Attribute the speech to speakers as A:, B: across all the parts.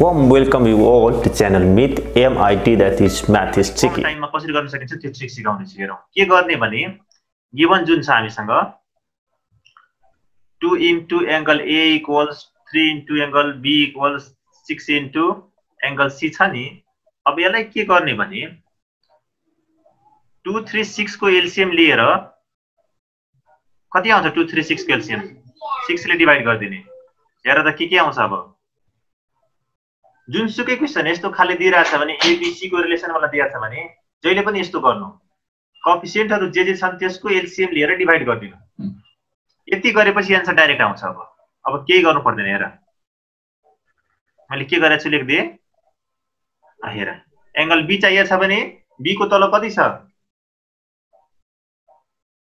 A: Warm welcome you all to channel Meet MIT, that is Math is Tricky.
B: टाइममा कसरी गर्न सकिन्छ त्यो ट्रिक सिकाउने छु। हेरौँ के गर्ने भने गिवन जुन छ हामीसँग 2 into angle A equals 3 into angle B equals 6 into angle C छ नि। अब यसलाई के गर्ने भने 2 3 6 को एलसीएम लिएर कति आउँछ 2 3 6 को एलसीएम 6 ले डिवाइड गरिदिने। हेर त के आउँछ। अब जुनसुकै क्वेशन यस्तो खाली दिइराछ भने एबीसी को रिलेसन वाला दिइराछ भने जहिले पनि यस्तो गर्नु, कोएफिसिएन्टहरु जे जे छन् त्यसको एलसीएम लिएर डिवाइड गरिदिनु। यति गरेपछि आन्सर डाइरेक्ट आउँछ। अब केही गर्नु पर्दैन। हेर मैले के गरेछु लेख्दिए। हेर एंगल बी चाहिएको छ भने बी को तल कति छ,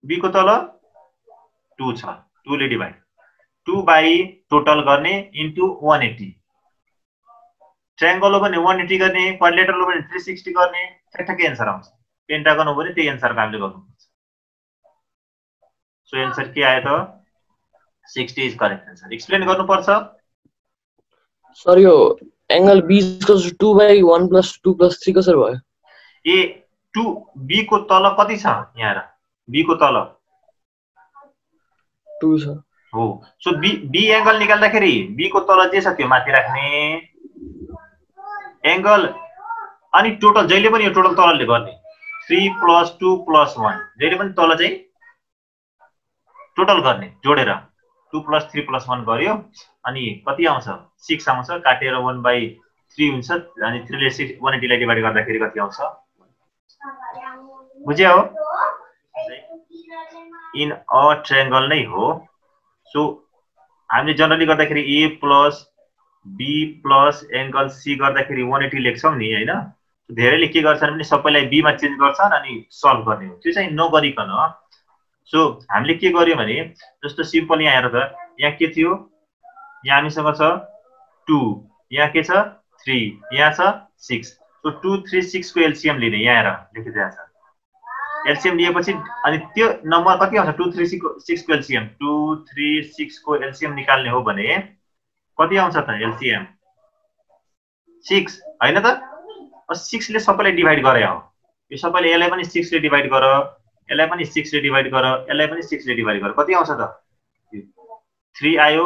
B: बी को तल 2 छ। 2 ले डिवाइड 2 बाइ टोटल गर्ने इन्टु 180। ट्रायंगल हो भने 180 गर्ने, क्वाड्रिलेटरल हो भने 360 गर्ने, ठ्याक्कै आन्सर आउँछ। पेन्टागन हो भने त्यही आन्सर हामीले गर्नुपर्छ। सो आन्सर के आयो त 60 इज करेक्ट आन्सर। एक्सप्लेन गर्नुपर्छ।
C: सर यो angle B equals 2 by 1 plus 2 plus 3 कसरी भयो?
B: ए 2 बी को तल कति छ यहाँ र बी को तल
C: 2 छ
B: हो। सो बी एंगल निकाल्दाखेरि बी को तल जे छ त्यो माथि राख्ने एंगल अनि टोटल जहिले पनि यो टोटल तलले गर्ने 3 + 2 + 1 जहिले पनि तल चाहिँ टोटल गर्ने जोडेर 2 + 3 + 1 गर्यो अनि कति आउँछ 6 आउँछ। काटेर 1/3 हुन्छ अनि 3 ले 180 लाई डिवाइड गर्दाखेरि कति आउँछ बुझ्यौ? इन अ ट्रायंगल नै हो। सो हामीले जनरली गर्दाखेरि a + b + एंगल c गर्दाखेरि 180 लेख्छौं नि हैन। धेरैले के गर्छन् भने सबैलाई b मा चेन्ज गर्छन् अनि सल्भ गर्ने हो। त्यो चाहिँ नगरिकन सो हामीले के गर्यौं भने जस्तो सिम्पल यहाँ हेर त यहाँ के थियो, यहाँ हामीसँग छ 2, यहाँ के छ 3, यहाँ छ 6। सो 2 3 6 को एलसीएम लिने। यहाँ हेर लेखिदिएको छ। एलसीएम लिएपछि अनि त्यो नम्बर कति आउँछ 2 3 6 को एलसीएम 2 3 6 को एलसीएम निकाल्ने हो भने कति आउँछ त एलसीएम 6 हैन त। 6 ले सबैलाई डिवाइड गरे हो। यो सबैले यसलाई पनि 6 ले डिवाइड गर, यसलाई पनि 6 ले डिवाइड गर, यसलाई पनि 6 ले डिवाइड गर। कति आउँछ त 3 आयो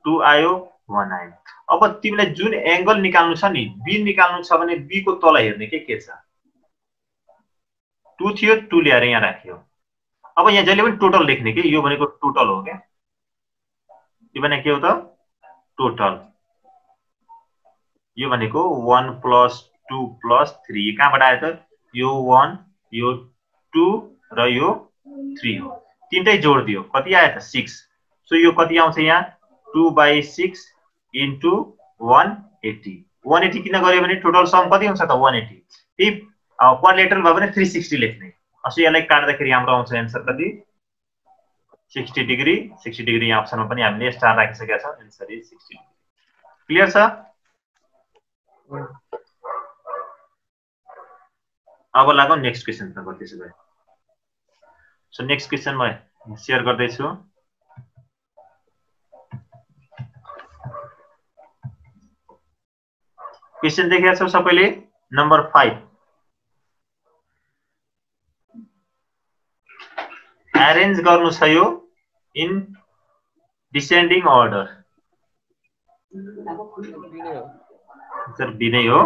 B: 2 आयो 1 आयो। अब तिमीलाई जुन एंगल निकाल्नु छ नि बी निकाल्नु छ भने बी को तल हेर्ने के छ 2 थियो 2 ल्याएर यहाँ राख्यो। अब यहाँ जहिले पनि टोटल लेख्ने के यो भनेको टोटल हो के यो भनेको के हो त टोटल। यो भनेको 1 + 2 + 3 कहाँबाट आयो त यो 1 यो 2 र यो 3 हो। तीनटै जोड दियो कति आयो त 6। सो यो कति आउँछ यहाँ 2/6 इन्टु 180। 180 किन गर्यो भने टोटल सम कति हुन्छ त 180। त्यही क्वाड्रिलेटरल भयो भने 360 लेख्ने। असो यसलाई काट्दाखेरि हाम्रो आउँछ आन्सर कति 60 डिग्री। 60 डिग्री यहाँ अप्सनमा पनि हामीले स्टार राखिसकेका छौं। Answer is 60 degree. क्लियर छ? अब लागौं नेक्स्ट क्वेशन तर्फ। त्यसो भए सो नेक्स्ट क्वेशन म शेयर गर्दै छु। क्वेशन देखेका छौ सबैले। नम्बर 5 अरेन्ज गर्नु छ यो in descending order. Sir B नै हो।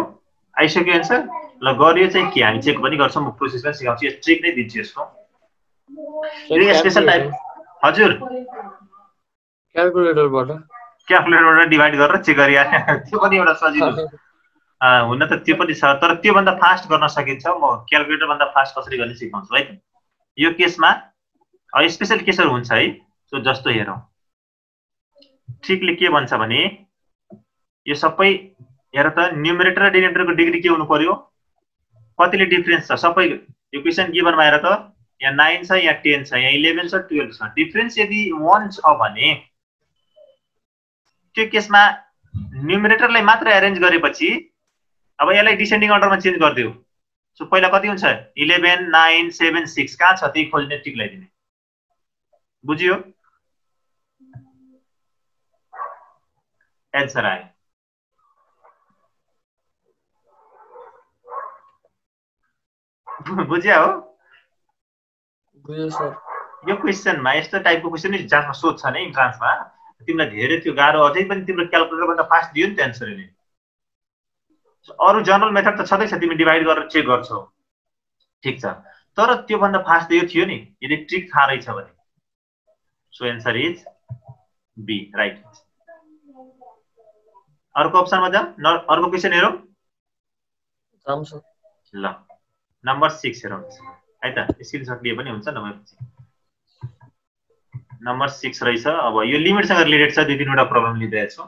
B: आइसक्यो आन्सर। ल गरियो चाहिँ के हामी चेक पनि गर्छौं। म प्रोसेस पनि सिकाउँछु। यो ट्रिक नै दिन्छु यसको। यो स्पेशल टाइप हजुर क्याल्कुलेटरबाट डिवाइड गरेर चेक गरिहाल्ने त्यो पनि एउटा सजिलो हुन त त्यो पनि छ। तर त्यो भन्दा फास्ट गर्न सकिन्छ। म क्याल्कुलेटर भन्दा फास्ट कसरी गर्ने सिकाउँछु है। यो केसमा स्पेशल केसहरु हुन्छ है। सो जस्तो हेरौं ट्रिकले के भन्छ भने यो सबै हेर त न्युमरेटर र डिनोमिनेटरको डिग्री के हुनु पर्यो कतिले डिफरेन्स छ सबै। यो क्वेशन गिभनमा हेर त यहाँ 9 छ यहाँ 10 छ यहाँ 11 छ 12 छ। डिफरेन्स यदि 1 छ भने त्यो केसमा न्युमरेटरलाई मात्र अरेन्ज गरेपछि अब यसलाई डिसेन्डिङ अर्डरमा चेन्ज गर्दियौ। सो पहिला कति हुन्छ 11 9 7 6 कहाँ छ त्यही खोज्ने टिक लगाइदिने। बुझियो? आन्सर आयो। बुझ्या हो
C: बुझ्यो सर
B: यो क्वेसनमा यस्तो टाइपको क्वेसन नि जान्नमा सोध्छ नि इन्ट्रान्समा तिमीलाई धेरै त्यो गाह्रो अझै पनि तिम्रो क्याल्कुलेटर भन्दा फास्ट दियो नि त एन्सरले अरु जनरल मेथड त छँदैछ तिमी डिभाइड गरेर चेक गर्छौ ठीक छ तर त्यो भन्दा फास्ट यो थियो नि यदि ट्रिक थाहा रहेछ भने so answer is B right अर्को अप्सनमा जाऊ अर्को क्वेसन हेरौँ
C: जाम सर
B: ल नम्बर 6 हेरौँ है त स्क्रिनशट लिए पनि हुन्छ नम्बर 6 रहेछ अब यो लिमिटसँग रिलेटेड छ दुई तीनवटा प्रब्लम लिइरहेको छु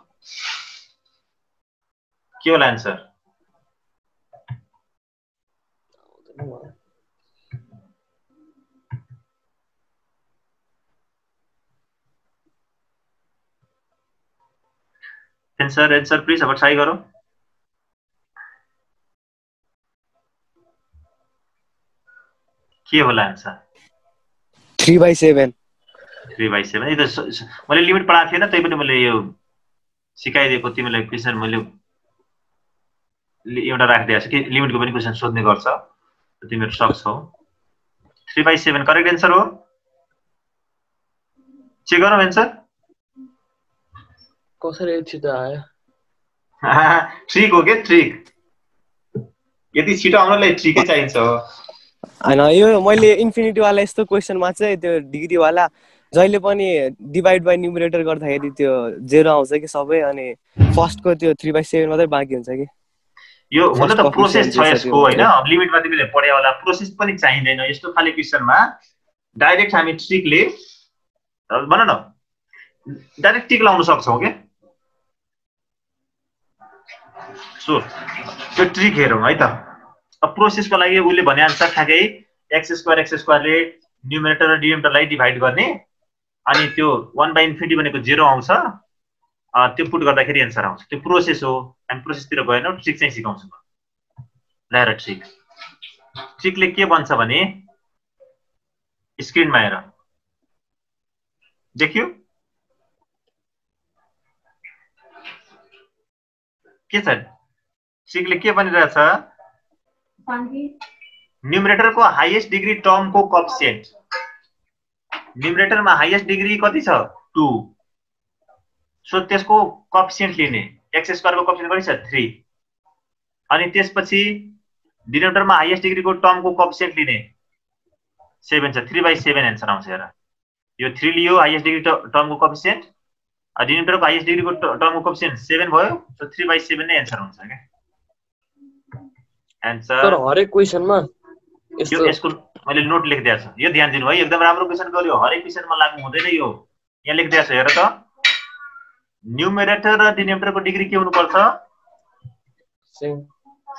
B: के होला आन्सर एन्सर प्लिज अब ट्राई गरौँ के होला आन्सर
C: 3/7
B: 3/7 यो त मैले लिमिट पढाएको थिएन तै पनि मैले यो सिकाइदिएको तिमीलाई क्वेसन मैले एउटा राखिदिएको छु कि लिमिटको पनि क्वेसन सोध्ने गर्छ तिमीहरू सक्छौ 3/7 करेक्ट एन्सर हो चेक गरौँ एन्सर
C: कसरी छिटो आयो
B: ट्रिक हो के ट्रिक यति छिटो आउनलाई ट्रिकै चाहिन्छ
D: हैन यो मैले इन्फिनिटी वाला यस्तो क्वेशनमा चाहिँ त्यो डिग्री वाला जहिले पनि डिभाइड बाइ न्युमरेटर गर्दाखेरि त्यो 0 आउँछ कि सबै अनि फर्स्टको त्यो 3/7 मात्रै बाँकी हुन्छ कि
B: यो हुन त प्रोसेस छ यसको हैन लिमिटमा तिमीले पढ्या होला प्रोसेस पनि चाहिँदैन यस्तो खाली क्वेशनमा डाइरेक्ट हामी ट्रिकले भन न डाइरेक्ट टिक लाउन सक्छौ के सो त्यो ट्रिक हेरौँ है त अब प्रोसेसको लागि उले भने अनुसार ठ्याक्कै x² ले न्युमरेटर र डिनोमिनेटरलाई डिभाइड गर्ने अनि त्यो 1/∞ भनेको 0 आउँछ त्यो पुट गर्दाखेरि एन्सर आउँछ त्यो प्रोसेस हो हामी प्रोसेसतिर गएनौ ट्रिक चाहिँ सिकाउँछु म ल्याएर ट्रिकले के भन्छ भने स्क्रिनमा हेर देखियो के छ ट्रिकले के भनिरहेछ न्युमरेटरको हाईएस्ट डिग्री टर्मको कोएफिसिएन्ट न्युमरेटरमा हाईएस्ट डिग्री कति छ 2 सो त्यसको कोएफिसिएन्ट लिने x² को कोएफिसिएन्ट कति छ 3 अनि त्यसपछि डिनोमिनेटरमा हाईएस्ट डिग्रीको टर्मको कोएफिसिएन्ट लिने 7 छ 3/7 एन्सर आउँछ हेर यो 3 लियो हाईएस्ट डिग्री टर्मको कोएफिसिएन्ट डिनोमिनेटरको हाईएस्ट डिग्रीको टर्मको कोएफिसिएन्ट 7 भयो सो 3/7 नै एन्सर हुन्छ के एन्सर
C: सर हरेक क्वेशनमा
B: यसको मैले नोट लेखिदिएको छु यो ध्यान दिनु है एकदम राम्रो क्वेशन गर्यो हरेक क्वेशनमा लागु हुँदैन यो यहाँ लेखिदिएको छु हेर त न्युमरेटर र डिनोमिनेटरको डिग्री के हुनु पर्छ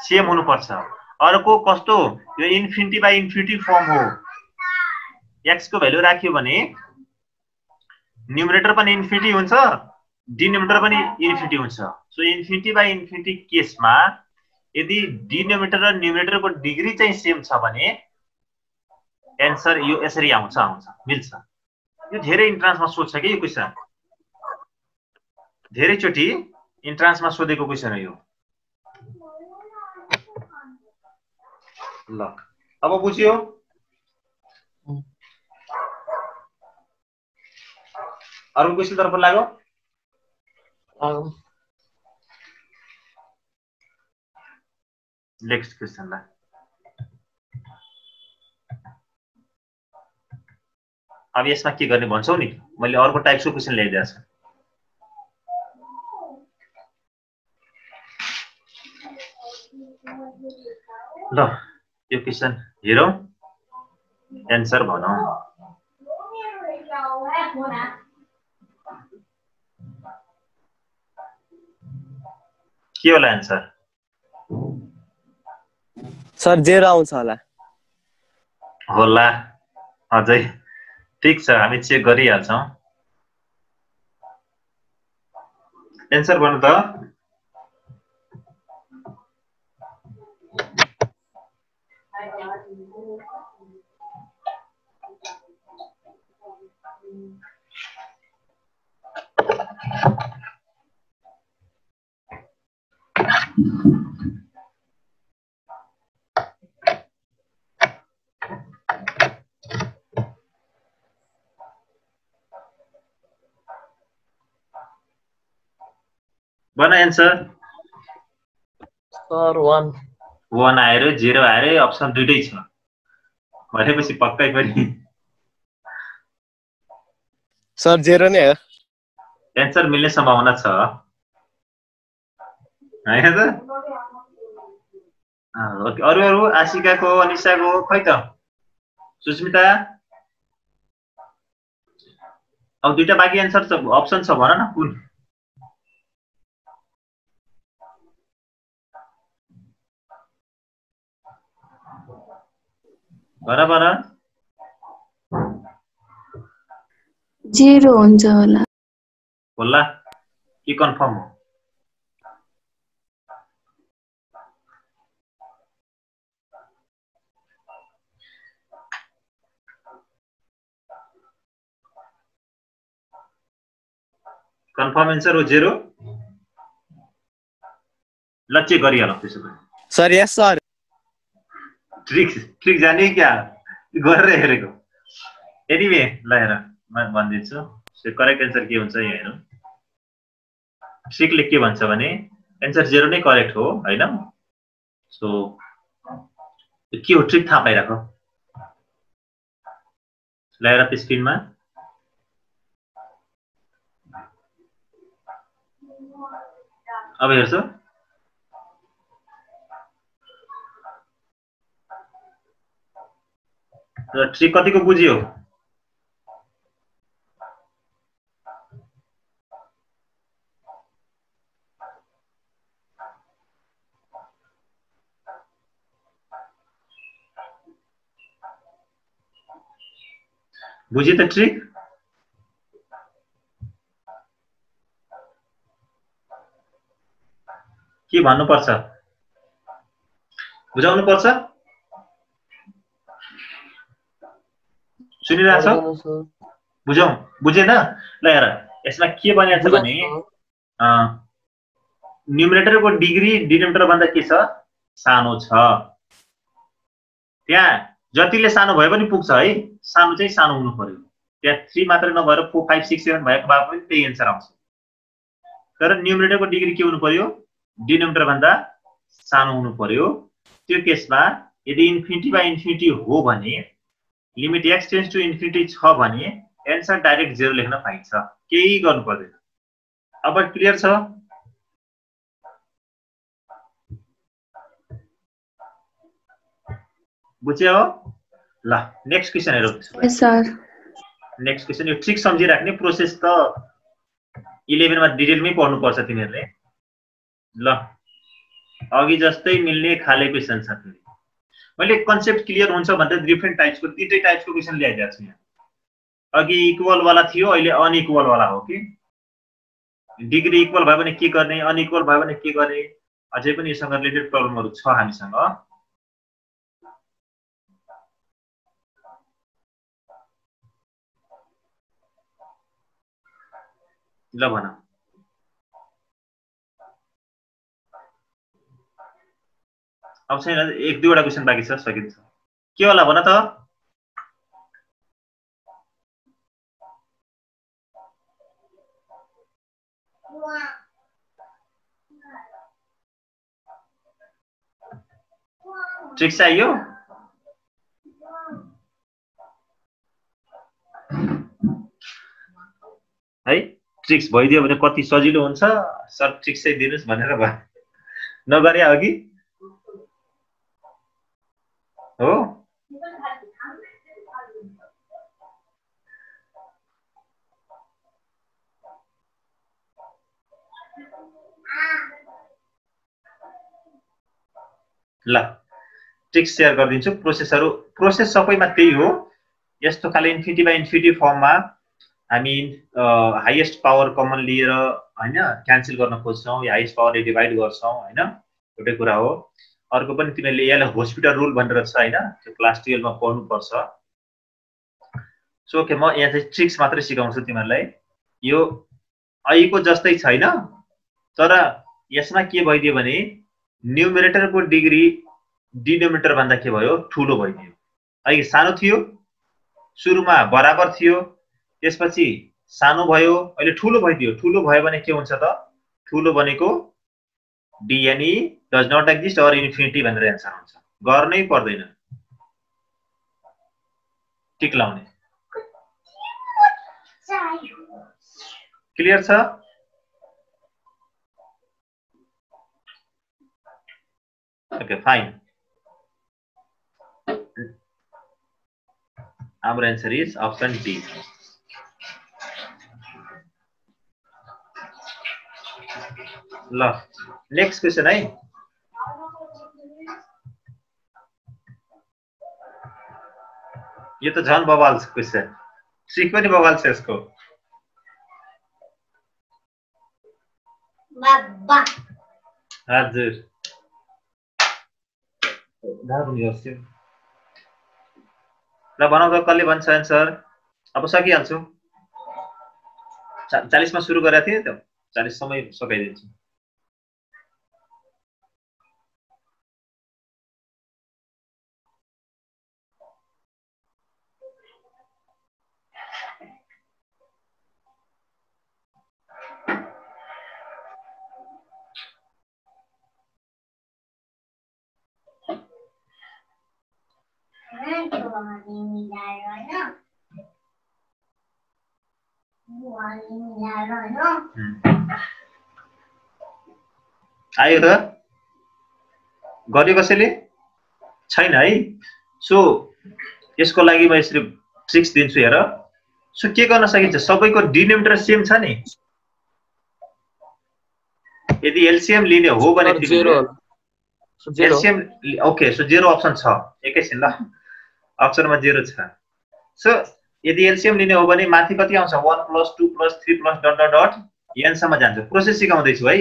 B: सेम हुनु पर्छ अर्को कस्तो यो इन्फिनिटी फर्म हो x को भ्यालु राख्यो भने न्युमरेटर पनि इन्फिनिटी हुन्छ डिनोमिनेटर पनि इन्फिनिटी हुन्छ सो इन्फिनिटी केसमा यदि डिनोमिनेटर र न्युमरेटरको डिग्री चाहिँ सेम छ भने एन्सर यो यसरी आउँछ मिल्छ यो धेरै इन्ट्रान्समा सोध्छ के यो क्वेशन धेरै चोटी इन्ट्रान्समा सोधेको क्वेशन हो यो ल अब बुझ्यो अरु क्वेशन तर्फ लाग्यो नेक्स्ट क्वेशन ला अब यसमा के गर्ने भन्छौ नि मैले अर्को टाइपको क्वेशन ल्याइदिएको छु ल यो क्वेशन हेरौँ एन्सर भनौँ के होला एन्सर
D: सर 0 आउँछ
B: होला अझै ठीक छ हामी चेक गरिहाल्छौँ एन्सर भन्नु त बना एन्सर
C: सर 1
B: 1 आएर 0 आएर अप्सन दुईटै छ भनेपछि पक्कै पनि
D: सर 0 नै हो
B: एन्सर मिल्ने सम्भावना छ हैन त ओके अरु आशिकाको अनिशाको खै त सुस्मिता अब दुईटा बाँकी एन्सर छ अप्सन छ भन न कुन बराबर
E: 0 हुन्छ होला
B: होला के कन्फर्म हो कन्फर्म एन्सर हो 0 ल चेक गरिहालौँ त्यसो भए
D: सर यस सर
B: ट्रिक जाने क्या गरेर हेरेको एनिवे ल हेर म भनिदिन्छु सो करेक्ट एन्सर के हुन्छ यहाँ हेरौँ ट्रिकले के भन्छ भने एन्सर 0 नै करेक्ट हो हैन सो के हो ट्रिक थाहा पाइराख ल हेर त्यो स्क्रिनमा अब हेर्छौ र ट्रिक कतिको बुझियो बुझे त ट्रिक के भन्नुपर्छ बुझाउनु पर्छ सुनिरहेको छ बुझौँ बुझेन ल हेर यसमा के भनिएको छ भने न्युमरेटरको डिग्री डिनोमिनेटर भन्दा के छ सानो छ त्यहाँ जतिले सानो भए पनि पुग्छ है सानो चाहिँ सानो हुनु पर्यो त्यहाँ 3 मात्र नभएर 4 5 6 7 भएको भए पनि त्यही एन्सर आउँछ तर न्युमरेटरको डिग्री के हुनु पर्यो डिनोमिनेटर भन्दा सानो हुनु पर्यो त्यो केसमा यदि इन्फिनिटी बाइ इन्फिनिटी हो भने limit x tends to infinity छ भने एन्सर डाइरेक्ट 0 लेख्न पाइन्छ केही गर्नु पर्दैन अब क्लियर छ बुझ्यौ ल नेक्स्ट क्वेशन हेरौँ
E: यस सर
B: नेक्स्ट क्वेशन यो ट्रिक सम्झिराख्ने प्रोसेस त 11 मा डिटेलमै पढ्नु पर्छ तिमीहरुले ल अघि जस्तै मिल्ने खाले क्वेशन छ मैले कन्सेप्ट क्लियर हुन्छ भन्दा डिफरेन्ट टाइप्सको तीनटै टाइप्सको क्वेशन ल्याइदिएको छु यहाँ अघि इक्वल वाला थियो अहिले अनइक्वल वाला हो कि डिग्री इक्वल भयो भने के गर्ने अनइक्वल भयो भने के गर्ने अझै पनि यससँग रिलेटेड प्रब्लमहरु छ हामीसँग ल भन अब छैन एक दुईवटा क्वेशन बाँकी छ सकिन्छ के होला भन त ट्रिक चाहियो है ट्रिक्स भइदियो भने कति सजिलो हुन्छ सर ट्रिक्स चाहिँ दिनुस् भनेर भयो नगरे अघि हो ल ट्रिक्स शेयर गरिदिन्छु प्रोसेस सबैमा त्यही हो यस्तो खाले इन्फिनिटी बाइ इन्फिनिटी फर्ममा हामी हाईएस्ट पावर कमन लिएर हैन क्यान्सल गर्न खोज्छौं या हाईएस्ट पावरले डिभाइड गर्छौं हैन एउटै कुरा हो अर्को पनि तिमीले यसलाई हस्पिटल रुल भनेर छ हैन त्यो क्लास 12 मा पढ्नु पर्छ सो के म यहाँ चाहिँ ट्रिक्स मात्र सिकाउँछु तिमीहरुलाई यो अहिको जस्तै छैन तर यसमा के भइदियो भने न्युमरेटरको डिग्री डिनोमिनेटर भन्दा के भयो ठूलो भइदियो अघि सानो थियो सुरुमा बराबर थियो त्यसपछि सानो भयो अहिले ठूलो भइदियो ठूलो भयो भने के हुन्छ त ठुलो भनेको DNE does not exist or infinity भनेर एन्सर हुन्छ गर्नै पर्दैन टिक लाउने क्लियर छ okay fine our answer is option D ल नेक्स्ट क्वेशन है यो त झन् बवाल क्वेशन ट्रिक पनि बवाल छ यसको
E: बाबा
B: हजुर ल भनौँ त कसले भन्छ एन्सर अब सकिहाल्छु 40 मा सुरु गरेको थिएँ त 40 समय सकाइदिन्छु आयो त गर्यो कसैले छैन है सो यसको लागि म यसरी 6 दिन्छु हेर सो के गर्न सकिन्छ सबैको डिनोमिनेटर सेम छ नि यदि एलसीएम लिने हो भने एलसीएम ओके सो 0 अप्सन छ एकैछिन ल अप्सनमा 0 छ सो यदि एलसीएम लिने हो भने माथि कति आउँछ 1 + 2 + 3 + ... n सम्म जान्छ प्रोसेस सिकाउँदै छु है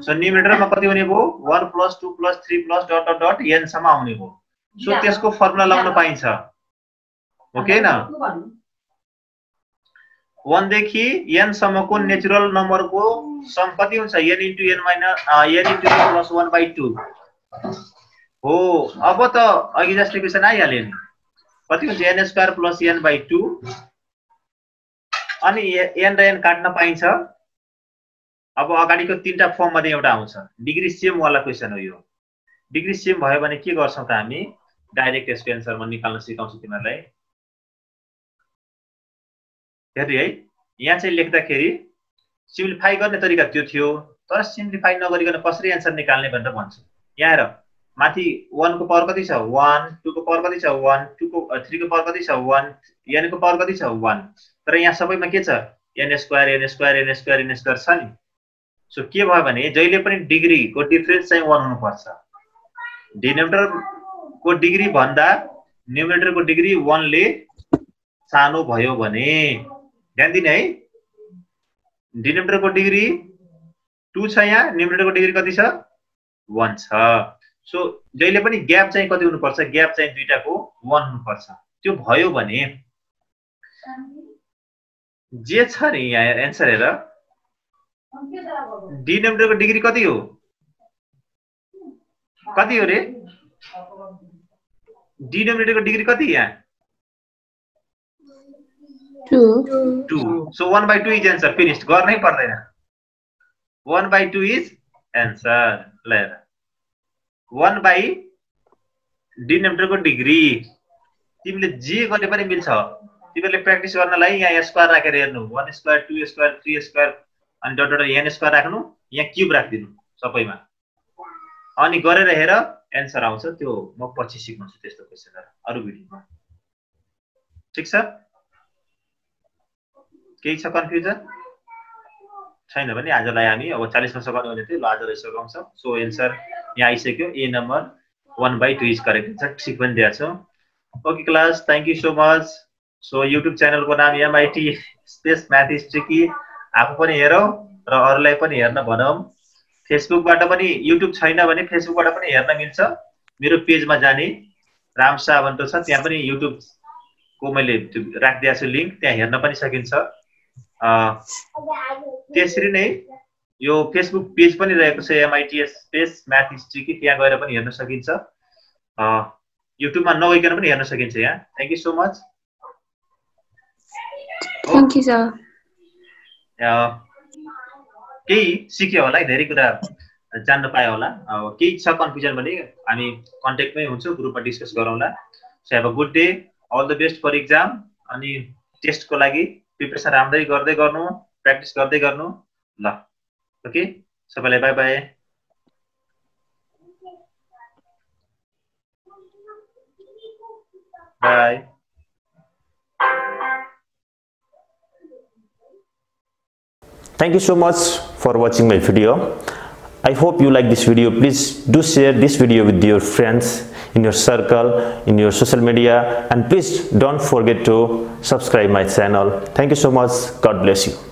B: सो न्युमरेटरमा कति हुने भयो 1 + 2 + 3 + ... n सम्म आउने भयो सो त्यसको फर्मुला लगाउन पाइन्छ ओके न 1 देखि n सम्मको नेचुरल नम्बरको सम कति हुन्छ n * n + 1/2 हो अब त अघि जस्तै क्वेशन आइहाल्यो नि कति हुन्छ n² + n/2 अनि n र n काट्न पाइन्छ अब अगाडिको तीनटा फर्म मध्ये एउटा आउँछ डिग्री सेम वाला क्वेशन हो यो डिग्री सेम भयो भने के गर्छौं त हामी डाइरेक्ट यसको एन्सर म निकाल्न सिकाउँछु तिमीहरुलाई हेर्नु है यहाँ चाहिँ लेख्दाखेरि सिम्प्लिफाई गर्ने तरिका त्यो थियो तर सिम्प्लिफाई नगरिकन कसरी एन्सर निकाल्ने भनेर भन्छु यहाँ हेर माथि 1 को पावर कति छ 1 2 को पावर कति छ 1 2 को 3 को पावर कति छ 1 n को पावर कति छ 1 तर यहाँ सबैमा के छ n² n² छ नि सो के भयो भने जहिले पनि डिग्री को डिफरेन्स चाहिँ 1 हुनु पर्छ डिनोमिनेटर को डिग्री भन्दा न्युमरेटर को डिग्री 1 ले सानो भयो भने ध्यान दिने है डिनोमिनेटर को डिग्री 2 छ यहाँ न्युमरेटर को डिग्री कति छ 1 छ सो जहिले पनि ग्याप चाहिँ कति हुनु पर्छ ग्याप चाहिँ दुईटाको 1 हुनु पर्छ त्यो भयो भने जे छ नि यहाँ एन्सर हेर डिनोमिनेटर को डिग्री कति हो रे डिनोमिनेटर को डिग्री कति यहाँ 2 सो 1/2 इज एन्सर फिनिश्ड गर्नै पर्दैन 1/2 इज एन्सर ल 1 by डिनोमिनेटर को डिग्री तिमीले जे गर्ने पनि मिल्छ तिमीले प्र्याक्टिस गर्नलाई यहाँ स्क्वायर राखेर हेर्नु 1² 2² 3² अनि डट डट n² राख्नु यहाँ क्यूब राख्दिनु सबैमा अनि गरेर हेर एन्सर आउँछ त्यो म पछि सिकाउँछु त्यस्तो क्वेशनहरु अरु भिडियोमा ठीक छ केही छ कन्फ्युजन छैन भने आजलाई हामी अब 40 मा सकाउने भने थियो ल आजलाई सकाउँछौं सो एन्सर यहाँ आइसक्यो A number 1/2 is correct answer ठीक पनि दिएको छ okay class thank you so much so YouTube च्यानलको नाम MIT space math is tricky आफू पनि हेरौ र अरूलाई पनि हेर्न भनौ फेसबुकबाट पनि युट्युब छैन भने फेसबुकबाट पनि हेर्न मिल्छ मेरो पेजमा जाने रामसा भन्ने छ त्यहाँ पनि युट्युब को मैले राखिदिएको छु लिंक त्यहाँ हेर्न पनि सकिन्छ त्यसरी नै यो फेसबुक पेज पनि रहेको छ MIT space math is tricky त्यहाँ गएर पनि हेर्न सकिन्छ युट्युबमा नगइकन पनि हेर्न सकिन्छ यहाँ thank you so much
E: thank you sir
B: केही सिक्यो होला, धेरै कुरा जान्न पायो होला। केही छ कन्फ्युजन भने हामी कन्ट्याक्टमै हुन्छौँ, ग्रुपमा डिस्कस गरौँला। So have a good day, all the best for exam. अनि टेस्टको लागि प्रिपरेसन राम्ररी गर्दै गर्नु, प्र्याक्टिस गर्दै गर्नु ल। ओके, सबैलाई by by. Bye.
A: Thank you so much for watching my video. I hope you like this video. Please do share this video with your friends in your circle, in your social media, and please don't forget to subscribe my channel. Thank you so much. God bless you.